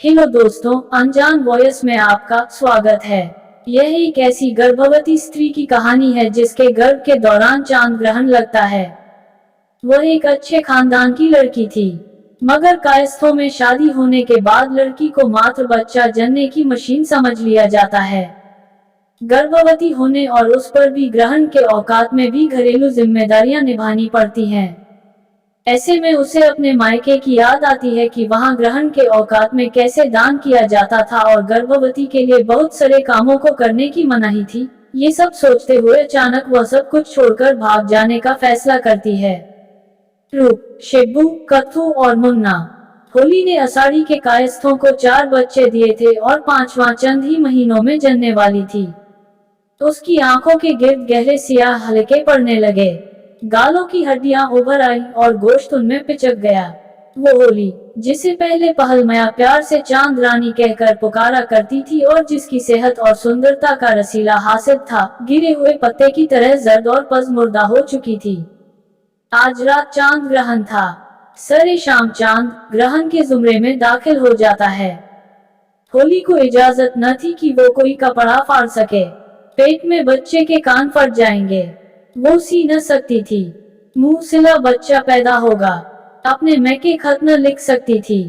Hello दोस्तों, अनजान voice में आपका स्वागत है। यह एक ऐसी गर्भवती स्त्री की कहानी है जिसके गर्भ के दौरान चांद ग्रहण लगता है। वह एक अच्छे खानदान की लड़की थी, मगर कायस्थों में शादी होने के बाद लड़की को मात्र बच्चा जनने की मशीन समझ लिया जाता है। गर्भवती होने और उस पर भी ग्रहण के औकात में भी घरेलू जिम्मेदारियां निभानी पड़ती हैं। ऐसे में उसे अपने मायके की याद आती है कि वहां ग्रहण के औकात में कैसे दान किया जाता था और गर्भवती के लिए बहुत सारे कामों को करने की मनाही थी। ये सब सोचते हुए अचानक वह सब कुछ छोड़कर भाग जाने का फैसला करती है। रूप, शिब्बू, कत्थू और मुन्ना। होली ने अषाढ़ी के कायस्थों को 4 बच्चे दिए थे और 5वां चंद ही महीनों में जनने वाली थी। तो उसकी आंखों के गिर्द गहरे सियाह हलके पड़ने लगे, गालों की हड्डियां उभर आई और गोश्त उनमें पिचक गया। वो होली, जिसे पहले पहल माया प्यार से चांद रानी कहकर पुकारा करती थी और जिसकी सेहत और सुंदरता का रसीला हासिल था, गिरे हुए पत्ते की तरह जर्द और पज़मुर्दा हो चुकी थी। आज रात चांद ग्रहण था। सरे शाम चांद ग्रहण के जुमरे में दाखिल हो जाता है। होली को इजाजत न थी कि वो कोई कपड़ा फाड़ सके। पेट में बच्चे के कान फट जाएंगे, वो सी न सकती थी। मुंह सिला बच्चा पैदा होगा, अपने मैके खत न लिख सकती थी।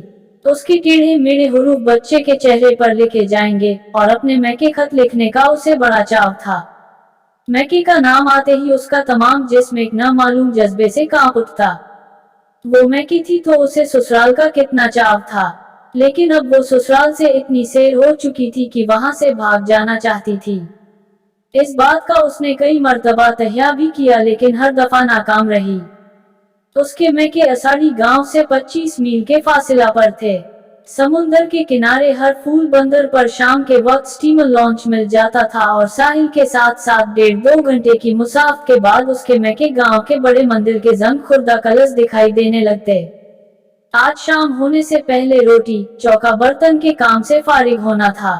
तो उसके टेढ़े मेढ़े हुरूफ बच्चे के चेहरे पर लिखे जाएंगे और अपने मैके खत लिखने का उसे बड़ा चाव था। मैके का नाम आते ही उसका तमाम जिस्म एक न मालूम जज्बे से कांप उठता। वो मैके थी तो उसे ससुराल का कितना चाव था, लेकिन अब वो ससुराल से इतनी सैर हो चुकी थी कि वहां से भाग जाना चाहती थी। इस बात का उसने कई मर्तबा तहया भी किया, लेकिन हर दफा नाकाम रही। उसके मैके अषाढ़ी गांव से 25 मील के फासिला पर थे। समुंदर के किनारे हर फूल बंदर पर शाम के वक्त स्टीमर लॉन्च मिल जाता था और साहिल के साथ साथ 1.5-2 घंटे की मुसाफ के बाद उसके मैके गांव के बड़े मंदिर के जंग खुर्दा कलश दिखाई देने लगते। आज शाम होने से पहले रोटी चौका बर्तन के काम से फारिग होना था।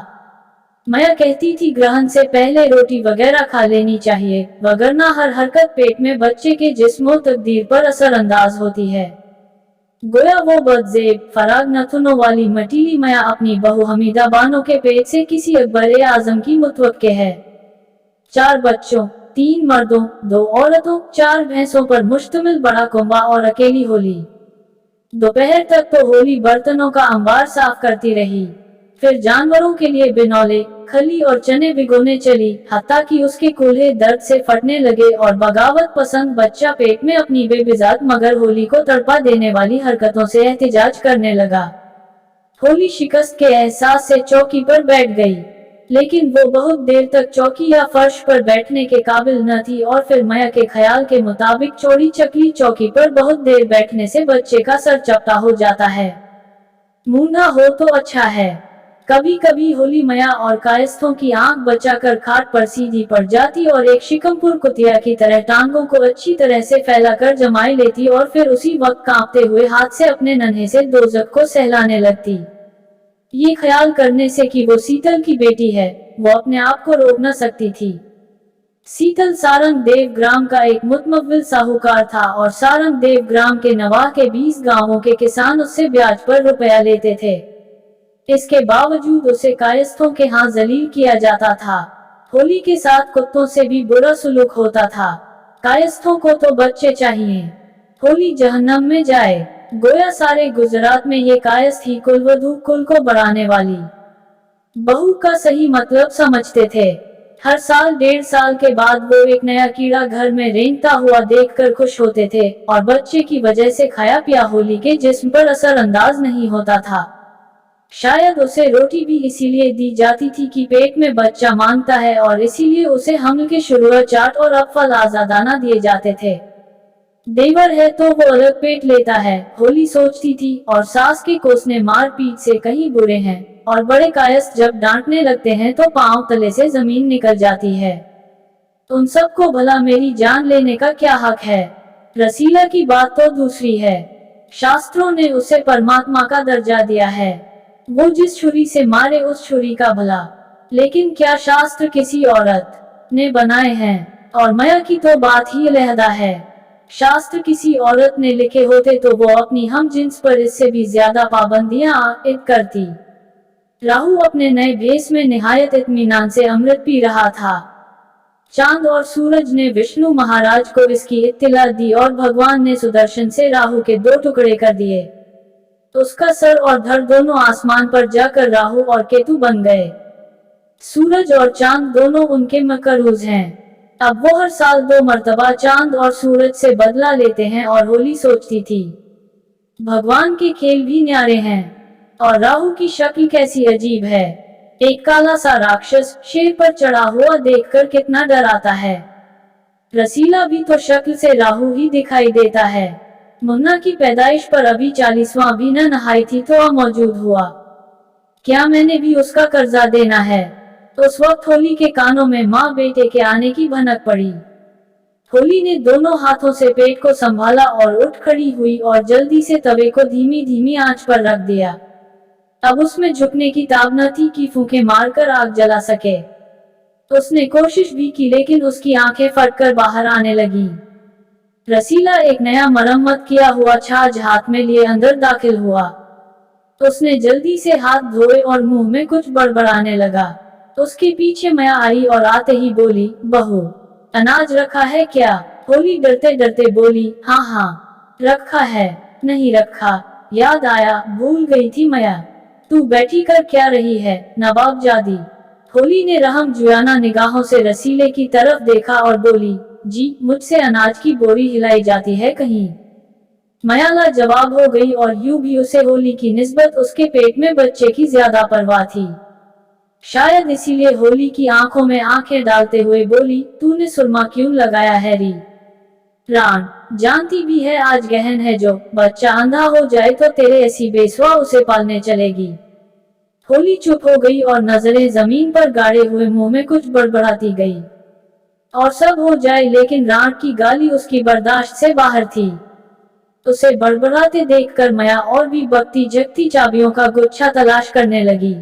माया कहती थी ग्रहण से पहले रोटी वगैरह खा लेनी चाहिए, वगरना हर हरकत पेट में बच्चे के जिस्म और तकदीर पर असरअंदाज होती है। गोया वो बदजेब फराग नथुनों वाली मटीली माया अपनी बहू हमीदा बानो के पेट से किसी अकबर आजम की मुतवक्के है। 4 बच्चों, 3 मर्दों, 2 औरतों, 4 भैंसों पर मुश्तमिल बड़ा कुंबा और अकेली होली। दोपहर तक तो होली बर्तनों का अंबार साफ करती रही, फिर जानवरों के लिए बिनौले, खली और चने भिगोने चली, हत्ता कि उसके कूल्हे दर्द से फटने लगे और बगावत पसंद बच्चा पेट में अपनी बेबिजात मगर होली को तड़पा देने वाली हरकतों से एहतिजाज करने लगा। होली शिकस्त के एहसास से चौकी पर बैठ गई, लेकिन वो बहुत देर तक चौकी या फर्श पर बैठने के काबिल न थी और फिर माया के ख्याल के मुताबिक चौड़ी चकली चौकी पर बहुत देर बैठने से बच्चे का सर चपटा हो जाता है। मूंगा हो तो अच्छा है। कभी कभी होली माया और कायस्थों की आंख बचाकर खाट पर सीधी पड़ जाती और एक शिकमपुर कुतिया की तरह टांगों को अच्छी तरह से फैलाकर जमाए लेती और फिर उसी वक्त कांपते हुए हाथ से अपने नन्हे से दोजख को सहलाने लगती। ये ख्याल करने से कि वो शीतल की बेटी है, वो अपने आप को रोक न सकती थी। शीतल सारंग देव ग्राम का एक मुतमव्विल साहूकार था और सारंग देव ग्राम के नवाह के 20 गांवों के किसान उससे ब्याज पर रुपया लेते थे। इसके बावजूद उसे कायस्थों के हाथ जलील किया जाता था। होली के साथ कुत्तों से भी बुरा सुलूक होता था। कायस्थों को तो बच्चे चाहिए, होली जहन्नम में जाए। गोया सारे गुजरात में ये कायस्थ ही कुलवधू कुल को बढ़ाने वाली बहू का सही मतलब समझते थे। हर साल 1.5 साल के बाद वो एक नया कीड़ा घर में रेंगता हुआ देखकर खुश होते थे और बच्चे की वजह से खाया पिया होली के जिस्म पर असर अंदाज नहीं होता था। शायद उसे रोटी भी इसीलिए दी जाती थी कि पेट में बच्चा मांगता है और इसीलिए उसे हमल के शुरू चाट और अब फल आजादाना दिए जाते थे। देवर है तो वो अलग पेट लेता है, होली सोचती थी, और सास के कोसने मार पीट से कहीं बुरे हैं, और बड़े कायस्थ जब डांटने लगते हैं तो पांव तले से जमीन निकल जाती है। उन सबको भला मेरी जान लेने का क्या हक है? रसीला की बात तो दूसरी है। शास्त्रों ने उसे परमात्मा का दर्जा दिया है, वो जिस छुरी से मारे उस छुरी का भला। लेकिन क्या शास्त्र किसी औरत ने बनाए हैं? और माया की तो बात ही अलहदा है। शास्त्र किसी औरत ने लिखे होते तो वो अपनी हम जिन्स पर इससे भी ज्यादा पाबंदियां आयद करती। राहु अपने नए भेष में निहायत इत्मीनान से अमृत पी रहा था। चांद और सूरज ने विष्णु महाराज को इसकी इत्तिला दी और भगवान ने सुदर्शन से राहु के 2 टुकड़े कर दिए। उसका सर और धड़ दोनों आसमान पर जाकर राहु और केतु बन गए। सूरज और चांद दोनों उनके मकरूज हैं। अब वो हर साल 2 मर्तबा चांद और सूरज से बदला लेते हैं और होली सोचती थी। भगवान के खेल भी न्यारे हैं। और राहु की शक्ल कैसी अजीब है। एक काला सा राक्षस शेर पर चढ़ा हुआ देखकर कितना डर आता है। रसीला भी तो शक्ल से राहु ही दिखाई देता है। मुन्ना की पैदाइश पर अभी 40वां भी न नहाई थी तो अमौजूद हुआ। क्या मैंने भी उसका कर्जा देना है? उस वक्त होली के कानों में माँ बेटे के आने की भनक पड़ी। होली ने दोनों हाथों से पेट को संभाला और उठ खड़ी हुई और जल्दी से तवे को धीमी धीमी आंच पर रख दिया। अब उसमें झुकने की ताब न थी कि फूंके मारकर आग जला सके। उसने कोशिश भी की लेकिन उसकी आंखें फटकर बाहर आने लगी। रसीला एक नया मरम्मत किया हुआ छाछ हाथ में लिए अंदर दाखिल हुआ। उसने जल्दी से हाथ धोए और मुंह में कुछ बड़बड़ाने लगा। उसके पीछे माया आई और आते ही बोली, बहू अनाज रखा है क्या? होली डरते डरते बोली, हाँ हाँ रखा है। नहीं रखा, याद आया, भूल गई थी माया। तू बैठी कर क्या रही है नवाब जादी? होली ने रहम जुयाना निगाहों से रसीले की तरफ देखा और बोली, जी मुझसे अनाज की बोरी हिलाई जाती है कहीं? मायाला जवाब हो गई और यूं भी उसे होली की निस्बत उसके पेट में बच्चे की ज्यादा परवाह थी। शायद इसीलिए होली की आंखों में आंखें डालते हुए बोली, तूने सुरमा क्यों लगाया है री? रान जानती भी है आज गहन है जो, बच्चा अंधा हो जाए तो तेरे ऐसी बेसवा उसे पालने चलेगी। होली चुप हो गई और नजरें जमीन पर गाड़े हुए मुंह में कुछ बड़बड़ाती गई। और सब हो जाए लेकिन रान की गाली उसकी बर्दाश्त से बाहर थी। उसे बड़बड़ाते देखकर माया और भी बकती जगती चाबियों का गुच्छा तलाश करने लगी।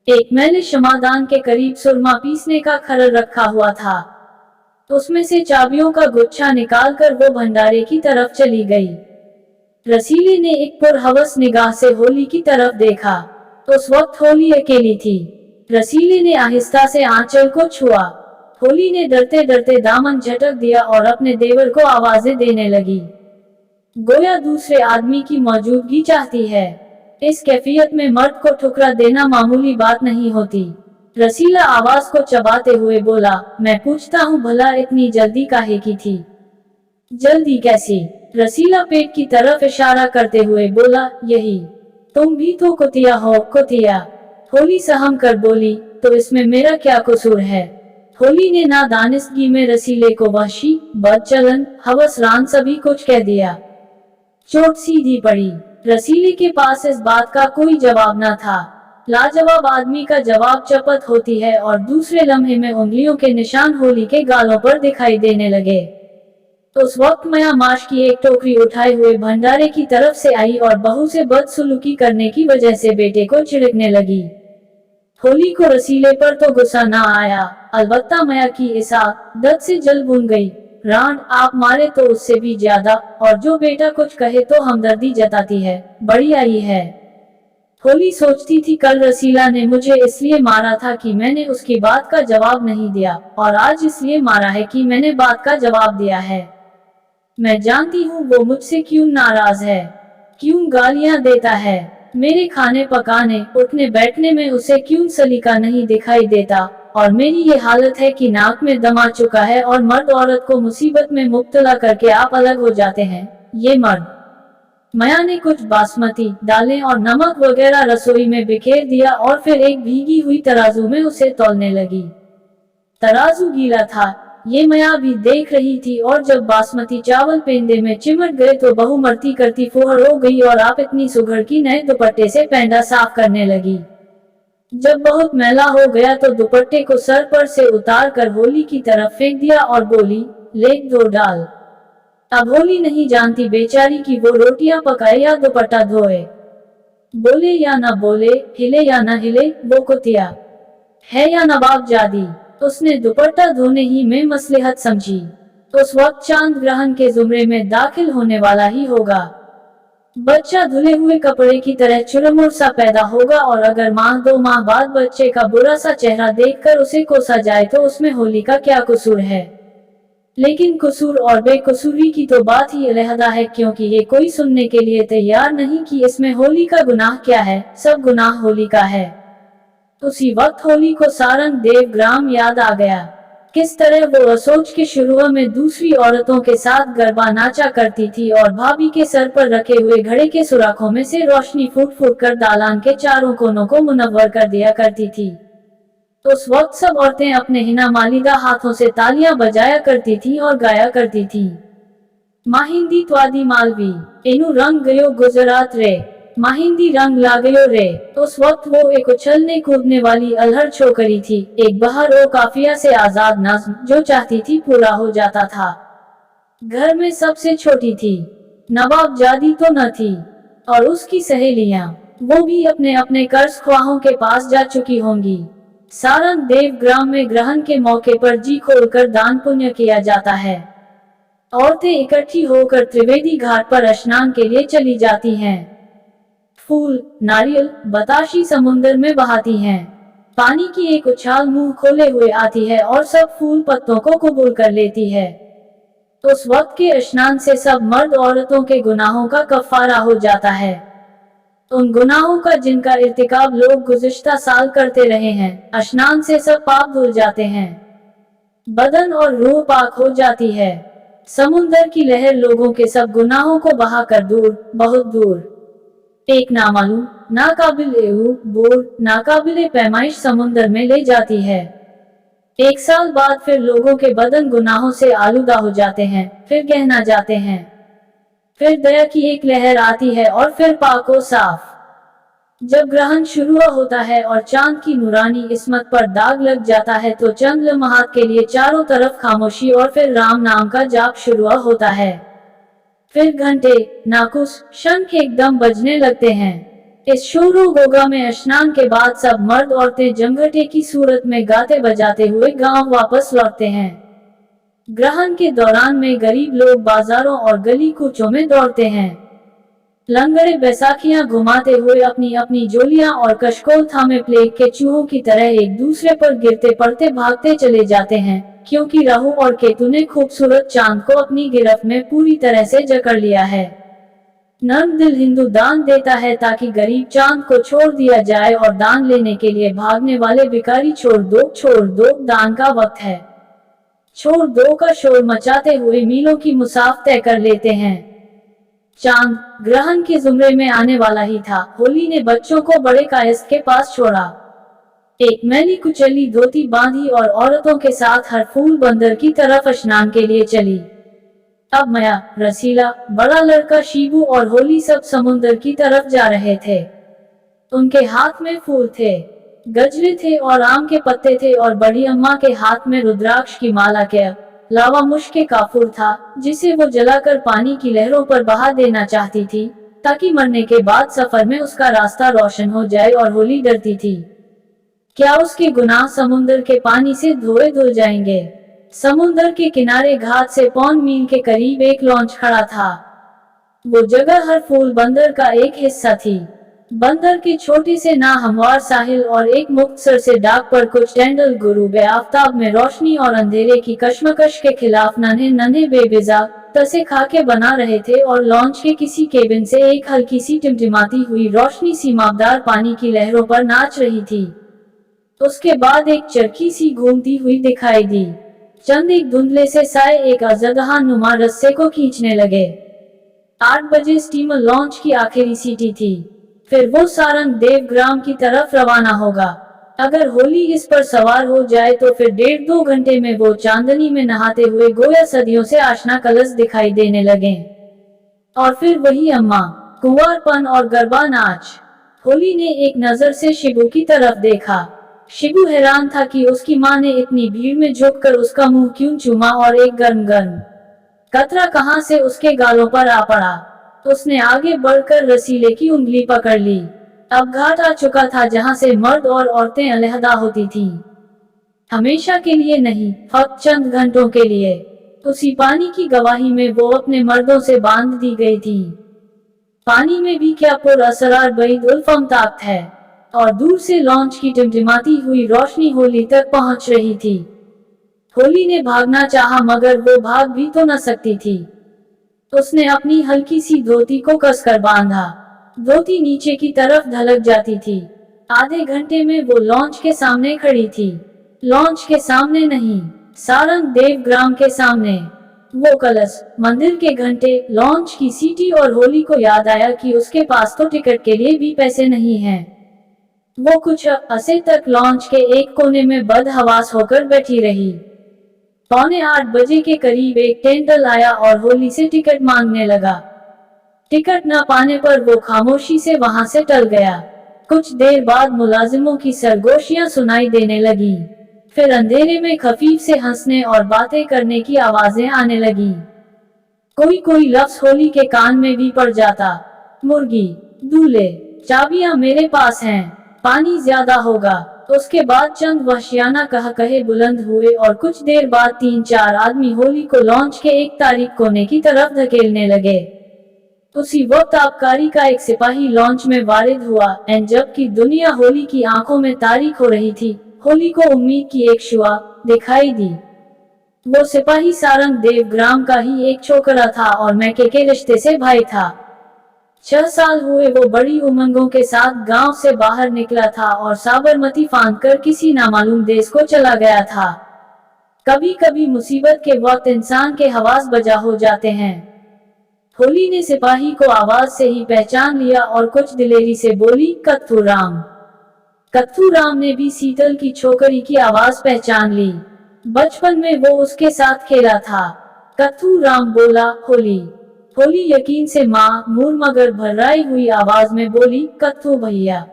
एक मैले शमादान के करीब सुरमा पीसने का खरल रखा हुआ था। उसमें से चाबियों का गुच्छा निकालकर वो भंडारे की तरफ चली गई। रसीले ने एक पुरहवस निगाह से होली की तरफ देखा। उस वक्त होली अकेली थी। रसीले ने आहिस्ता से आंचल को छुआ। होली ने डरते डरते दामन झटक दिया और अपने देवर को आवाजें देने लगी, गोया दूसरे आदमी की मौजूदगी चाहती है। इस कैफियत में मर्द को ठुकरा देना मामूली बात नहीं होती। रसीला आवाज को चबाते हुए बोला, मैं पूछता हूँ भला इतनी जल्दी काहे की थी? जल्दी कैसी? रसीला पेट की तरफ इशारा करते हुए बोला, यही। तुम भी तो कुतिया हो कुतिया। होली सहम कर बोली, तो इसमें मेरा क्या कसूर है? होली ने नादानिस्तगी में रसीले को वहशी, बदचलन, हवसरान सभी कुछ कह दिया। चोट सीधी पड़ी। रसीले के पास इस बात का कोई जवाब न था। लाजवाब आदमी का जवाब चपत होती है और दूसरे लम्हे में उंगलियों के निशान होली के गालों पर दिखाई देने लगे। उस वक्त माया माश की एक टोकरी उठाए हुए भंडारे की तरफ से आई और बहू से बदसलूकी करने की वजह से बेटे को छिड़कने लगी। होली को रसीले पर तो गुस्सा न आया, अलबत्ता माया की दर्द से जल भून गई। रांड आप मारे तो उससे भी ज्यादा, और जो बेटा कुछ कहे तो हमदर्दी जताती है, बड़ी आई है। होली सोचती थी कल रसीला ने मुझे इसलिए मारा था कि मैंने उसकी बात का जवाब नहीं दिया, और आज इसलिए मारा है कि मैंने बात का जवाब दिया है। मैं जानती हूँ वो मुझसे क्यों नाराज है, क्यों गालियां देता है। मेरे खाने पकाने उठने बैठने में उसे क्यों सलीका नहीं दिखाई देता, और मेरी ये हालत है कि नाक में दम आ चुका है और मर्द औरत को मुसीबत में मुब्तला करके आप अलग हो जाते हैं, ये मर्द। माया ने कुछ बासमती दालें और नमक वगैरह रसोई में बिखेर दिया और फिर एक भीगी हुई तराजू में उसे तौलने लगी। तराजू गीला था, ये माया भी देख रही थी, और जब बासमती चावल पेंदे में चिमट गए तो बहू मरती करती फुहर हो गई और आप इतनी सुघड़ की नए दुपट्टे से पेंडा साफ करने लगी। जब बहुत मैला हो गया तो दुपट्टे को सर पर से उतार कर होली की तरफ फेंक दिया और बोली, लेट धो डाल। अब होली नहीं जानती बेचारी कि वो रोटियां पकाए या दुपट्टा धोए। बोले या न बोले, हिले या न हिले, वो कुतिया है या नवाब जादी। उसने दुपट्टा धोने ही में मसलहत समझी। उस वक्त चांद ग्रहण के जुमरे में दाखिल होने वाला ही होगा। बच्चा धुले हुए कपड़े की तरह चुरमुर सा पैदा होगा और अगर माह 2 माह बाद बच्चे का बुरा सा चेहरा देखकर उसे कोसा जाए तो उसमें होली का क्या कसूर है। लेकिन कसूर और बेकसूरी की तो बात ही अलहदा है, क्योंकि ये कोई सुनने के लिए तैयार नहीं कि इसमें होली का गुनाह क्या है। सब गुनाह होली का है। उसी वक्त होली को सारंग देव ग्राम याद आ गया। किस तरह वो असोच के शुरू में दूसरी औरतों के साथ गरबा नाचा करती थी और भाभी के सर पर रखे हुए घड़े के सुराखों में से रोशनी फूट फूट कर दालान के चारों कोनों को मुनव्वर कर दिया करती थी। उस वक्त सब औरतें अपने हिना मालिदा हाथों से तालियां बजाया करती थी और गाया करती थी। माहिंदी त्वादी मालवी एनु रंग गयो गुजरात रे, माहिंदी रंग लागयो रे। उस वक्त वो एक उछलने कूदने वाली अल्हड़ छोकरी थी, एक बहार ओ काफिया से आजाद नज्म, जो चाहती थी पूरा हो जाता था। घर में सबसे छोटी थी, नवाब जादी तो न थी, और उसकी सहेलियां, वो भी अपने अपने कर्ज ख्वाहों के पास जा चुकी होंगी। सारंग देव ग्राम में ग्रहण के मौके पर जी खोलकर दान पुण्य किया जाता है। औरतें इकट्ठी होकर त्रिवेदी घाट पर स्नान के लिए चली जाती हैं। फूल, नारियल, बताशी समुद्र में बहाती हैं। पानी की एक उछाल मुंह खोले हुए आती है और सब फूल पत्तों को कबूल कर लेती है। उस वक्त के स्नान से सब मर्द औरतों के गुनाहों का कफारा हो जाता है। उन गुनाहों का जिनका इर्तिकाब लोग गुज़िश्ता साल करते रहे हैं, स्नान से सब पाप धुल जाते हैं। बदन और रूह पाक हो जाती है। समुंदर की लहर लोगों के सब गुनाहों को बहाकर दूर, बहुत दूर, एक नामालूम, नाकाबिले पैमाइश समुंदर में ले जाती है। 1 साल बाद फिर लोगों के बदन गुनाहों से आलूदा हो जाते हैं, फिर गहना जाते हैं। फिर दया की एक लहर आती है और फिर पाको साफ। जब ग्रहण शुरू होता है और चांद की नूरानी इस्मत पर दाग लग जाता है तो चंद लम्हात के लिए चारों तरफ खामोशी और फिर राम नाम का जाप शुरू होता है। फिर घंटे, नाकुस, शंख एकदम बजने लगते हैं। इस शोरो गोगा में स्नान के बाद सब मर्द औरतें जमघटे की सूरत में गाते बजाते हुए गांव वापस लौटते हैं। ग्रहण के दौरान में गरीब लोग बाजारों और गली कूचों में दौड़ते हैं। लंगड़े बैसाखियां घुमाते हुए अपनी अपनी जोलियां और कशकोल थामे प्लेग के चूहों की तरह एक दूसरे पर गिरते पड़ते भागते चले जाते हैं, क्योंकि राहु और केतु ने खूबसूरत चांद को अपनी गिरफ्त में पूरी तरह से जकड़ लिया है। नर्म दिल हिंदू दान देता है ताकि गरीब चांद को छोड़ दिया जाए और दान लेने के लिए भागने वाले भिखारी छोड़ दो, दान का वक्त है। छोड़ दो का शोर मचाते हुए मीलों की मुसाफ तय कर लेते हैं। चांद ग्रहण के जुमरे में आने वाला ही था। होली ने बच्चों को बड़े कायस्थ के पास छोड़ा। एक मैली कुचली धोती बांधी और औरतों के साथ हर फूल बंदर की तरफ स्नान के लिए चली। अब मया, रसीला, बड़ा लड़का शिबू और होली सब समुद्र की तरफ जा रहे थे। उनके हाथ में फूल थे, गजरे थे और आम के पत्ते थे और बड़ी अम्मा के हाथ में रुद्राक्ष की माला के अलावा मुश्क काफूर था, जिसे वो जलाकर पानी की लहरों पर बहा देना चाहती थी, ताकि मरने के बाद सफर में उसका रास्ता रोशन हो जाए। और होली डरती थी, क्या उसके गुनाह समुद्र के पानी से धोए धुल जाएंगे। समुद्र के किनारे घाट से 5 मील के करीब एक लॉन्च खड़ा था। वो जगह हर फूल बंदर का एक हिस्सा थी। बंदर के छोटे से ना हमवार साहिल और एक मुख्तसर से डाक पर कुछ टेंडल गुरूब आफताब में रोशनी और अंधेरे की कश्मकश के खिलाफ नन्हे नन्हे बेबिजा तसे खाके बना रहे थे और लॉन्च के किसी केबिन से एक हल्की सी टिमटिमाती हुई रोशनी सीमाबदार पानी की लहरों पर नाच रही थी। उसके बाद एक चरखी सी घूमती हुई दिखाई दी। चंद एक धुंधले से साए एक अजगहा नुमा रस्से को खींचने लगे। 8 बजे स्टीमर लॉन्च की आखिरी सीटी थी। फिर वो सारंग देव ग्राम की तरफ रवाना होगा। अगर होली इस पर सवार हो जाए तो फिर 1.5-2 घंटे में वो चांदनी में नहाते हुए गोया सदियों से आशना कलश दिखाई देने लगे। और फिर वही अम्मा, कुंवारपन और गरबा नाच। होली ने एक नजर से शिबू की तरफ देखा। शिबू हैरान था कि उसकी माँ ने इतनी भीड़ में झुककर उसका मुंह क्यों चूमा और एक गर्म गर्म कतरा कहां से उसके गालों पर आ पड़ा। उसने आगे बढ़कर रसीले की उंगली पकड़ ली। अब घाट आ चुका था जहां से मर्द और औरतें अलहदा होती थीं। हमेशा के लिए नहीं, फक्त चंद घंटों के लिए। उसी पानी की गवाही में वो अपने मर्दों से बांध दी गई थी। पानी में भी क्या पुर असरार बैद उल फमताक है, और दूर से लॉन्च की टिमटिमाती हुई रोशनी होली तक पहुंच रही थी। होली ने भागना चाहा मगर वो भाग भी तो न सकती थी। उसने अपनी हल्की सी धोती को कसकर बांधा। धोती नीचे की तरफ ढलक जाती थी। आधे घंटे में वो लॉन्च के सामने खड़ी थी। लॉन्च के सामने नहीं, सारंग देव ग्राम के सामने। वो कलश, मंदिर के घंटे, लॉन्च की सीटी और होली को याद आया कि उसके पास तो टिकट के लिए भी पैसे नहीं हैं। वो कुछ अरसे तक लॉन्च के एक कोने में बदहवास होकर बैठी रही। 7:45 बजे के करीब एक टेंडल आया और होली से टिकट मांगने लगा। टिकट न पाने पर वो खामोशी से वहां से टल गया। कुछ देर बाद मुलाजिमों की सरगोशियां सुनाई देने लगी। फिर अंधेरे में खफीफ से हंसने और बातें करने की आवाजें आने लगी। कोई कोई लफ्ज होली के कान में भी पड़ जाता। मुर्गी, दूल्हे, चाबियां मेरे पास हैं, पानी ज्यादा होगा। उसके बाद चंद वहशियाना कहे बुलंद हुए और कुछ देर बाद 3-4 आदमी होली को लॉन्च के एक तारीख कोने की तरफ धकेलने लगे। उसी वक्त आबकारी का एक सिपाही लॉन्च में वारिद हुआ। जबकि दुनिया होली की आंखों में तारीख हो रही थी, होली को उम्मीद की एक शुआ दिखाई दी। वो सिपाही सारंग देव ग्राम का ही एक छोकरा था और मैके के रिश्ते से भाई था। 6 साल हुए वो बड़ी उमंगों के साथ गांव से बाहर निकला था और साबरमती फांद कर किसी नामालूम देश को चला गया था। कभी कभी मुसीबत के वक्त इंसान के हवास बजा हो जाते हैं। होली ने सिपाही को आवाज से ही पहचान लिया और कुछ दिलेरी से बोली, कत्थू राम। कत्थू राम ने भी शीतल की छोकरी की आवाज पहचान ली। बचपन में वो उसके साथ खेला था। कत्थू राम बोला, होली। होली यकीन से मामूर मगर भर्राई हुई आवाज में बोली, कत्थू भैया,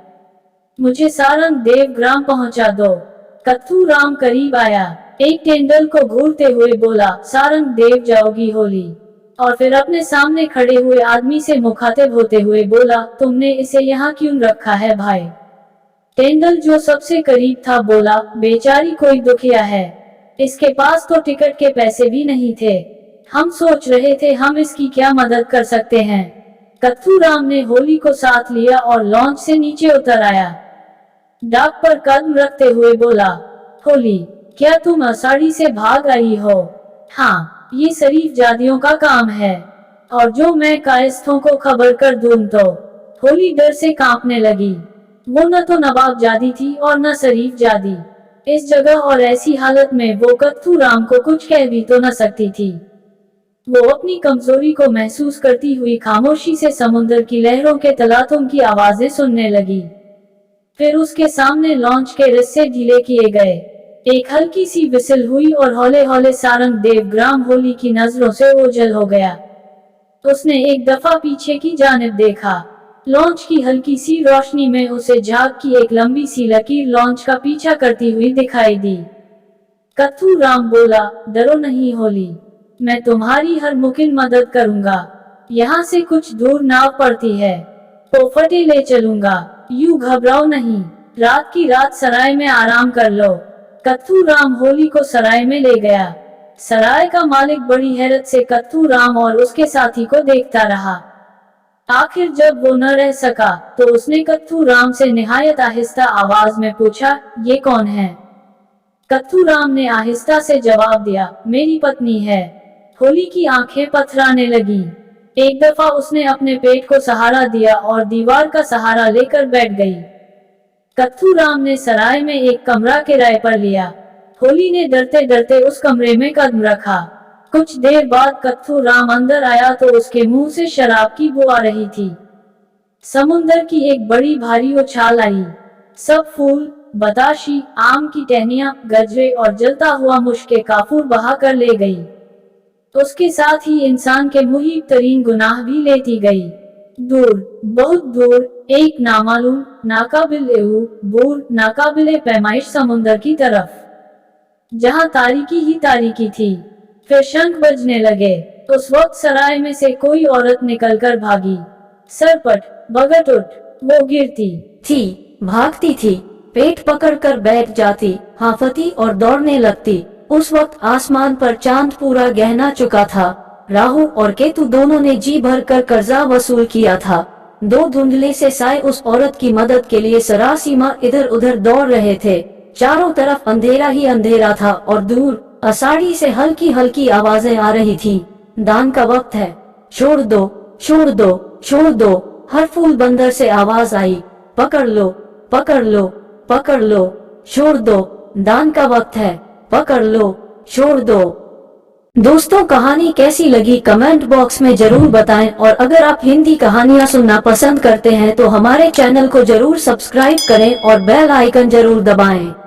मुझे सारंग देव ग्राम पहुंचा दो। कत्थू राम करीब आया, एक टेंडल को घूरते हुए बोला, सारंग देव जाओगी होली। और फिर अपने सामने खड़े हुए आदमी से मुखातिब होते हुए बोला, तुमने इसे यहाँ क्यों रखा है भाई? टेंडल जो सबसे करीब था बोला, बेचारी कोई दुखिया है, इसके पास तो टिकट के पैसे भी नहीं थे। हम सोच रहे थे हम इसकी क्या मदद कर सकते हैं। कत्थू राम ने होली को साथ लिया और लॉन्च से नीचे उतर आया। डाक पर कदम रखते हुए बोला, होली, क्या तुम असाड़ी से भाग आई हो? हाँ, ये शरीफ जादियों का काम है, और जो मैं कायस्थों को खबर कर दूं तो। होली डर से कांपने लगी। वो न तो नवाब जादी थी और न शरीफ जादी। इस जगह और ऐसी हालत में वो कत्थू राम को कुछ कह भी तो न सकती थी। वो अपनी कमजोरी को महसूस करती हुई खामोशी से समुद्र की लहरों के तलातुम की आवाजें सुनने लगी। फिर उसके सामने लॉन्च के रस्से ढीले किए गए। एक हल्की सी विसिल हुई और हौले हौले सारंग देव ग्राम होली की नजरों से ओझल हो गया। उसने एक दफा पीछे की जानिब देखा। लॉन्च की हल्की सी रोशनी में उसे झाग की एक लंबी सी लकीर लॉन्च का पीछा करती हुई दिखाई दी। कत्थू राम बोला, डरो नहीं होली, मैं तुम्हारी हर मुमकिन मदद करूंगा। यहाँ से कुछ दूर नाव पड़ती है, तो फटे ले चलूंगा। यूं घबराओ नहीं, रात की रात सराय में आराम कर लो। कत्थू राम होली को सराय में ले गया। सराय का मालिक बड़ी हैरत से कत्थू राम और उसके साथी को देखता रहा। आखिर जब वो न रह सका तो उसने कत्थू राम से निहायत आहिस्ता आवाज में पूछा, ये कौन है? कत्थू राम ने आहिस्ता से जवाब दिया, मेरी पत्नी है। होली की आंखें पथराने लगी। एक दफा उसने अपने पेट को सहारा दिया और दीवार का सहारा लेकर बैठ गई। कत्थू राम ने सराय में एक कमरा किराए पर लिया। होली ने डरते डरते उस कमरे में कदम रखा। कुछ देर बाद कत्थू राम अंदर आया तो उसके मुंह से शराब की बू आ रही थी। समुंदर की एक बड़ी भारी उछाल आई। सब फूल, बताशी, आम की टहनियां, गजरे और जलता हुआ मुश्क काफूर बहा कर ले गई। उसके साथ ही इंसान के मुहीब तरीन गुनाह भी लेती गई। दूर, बहुत दूर, एक नामालूम, बूर, नाकाबिले पैमाइश समुंदर की तरफ, जहां तारीकी ही तारीकी थी। फिर शंख बजने लगे। उस वक्त सराय में से कोई औरत निकलकर भागी। सरपट, बगटुट, वो गिरती थी, भागती थी, पेट पकड़कर बैठ जाती, हांफती और दौड़ने लगती। उस वक्त आसमान पर चांद पूरा गहना चुका था। राहु और केतु दोनों ने जी भर कर कर्जा वसूल किया था। दो धुंधले से साए उस औरत की मदद के लिए सरासीमा इधर उधर दौड़ रहे थे। चारों तरफ अंधेरा ही अंधेरा था और दूर अषाढ़ी से हल्की हल्की आवाजें आ रही थी। दान का वक्त है, छोड़ दो, छोड़ दो, छोड़ दो। हर फूल बंदर से आवाज आई, पकड़ लो, पकड़ लो, पकड़ लो, छोड़ दो, दान का वक्त है, पकड़ लो, छोड़ दो। दोस्तों, कहानी कैसी लगी कमेंट बॉक्स में जरूर बताएं और अगर आप हिंदी कहानियां सुनना पसंद करते हैं तो हमारे चैनल को जरूर सब्सक्राइब करें और बेल आइकन जरूर दबाएं।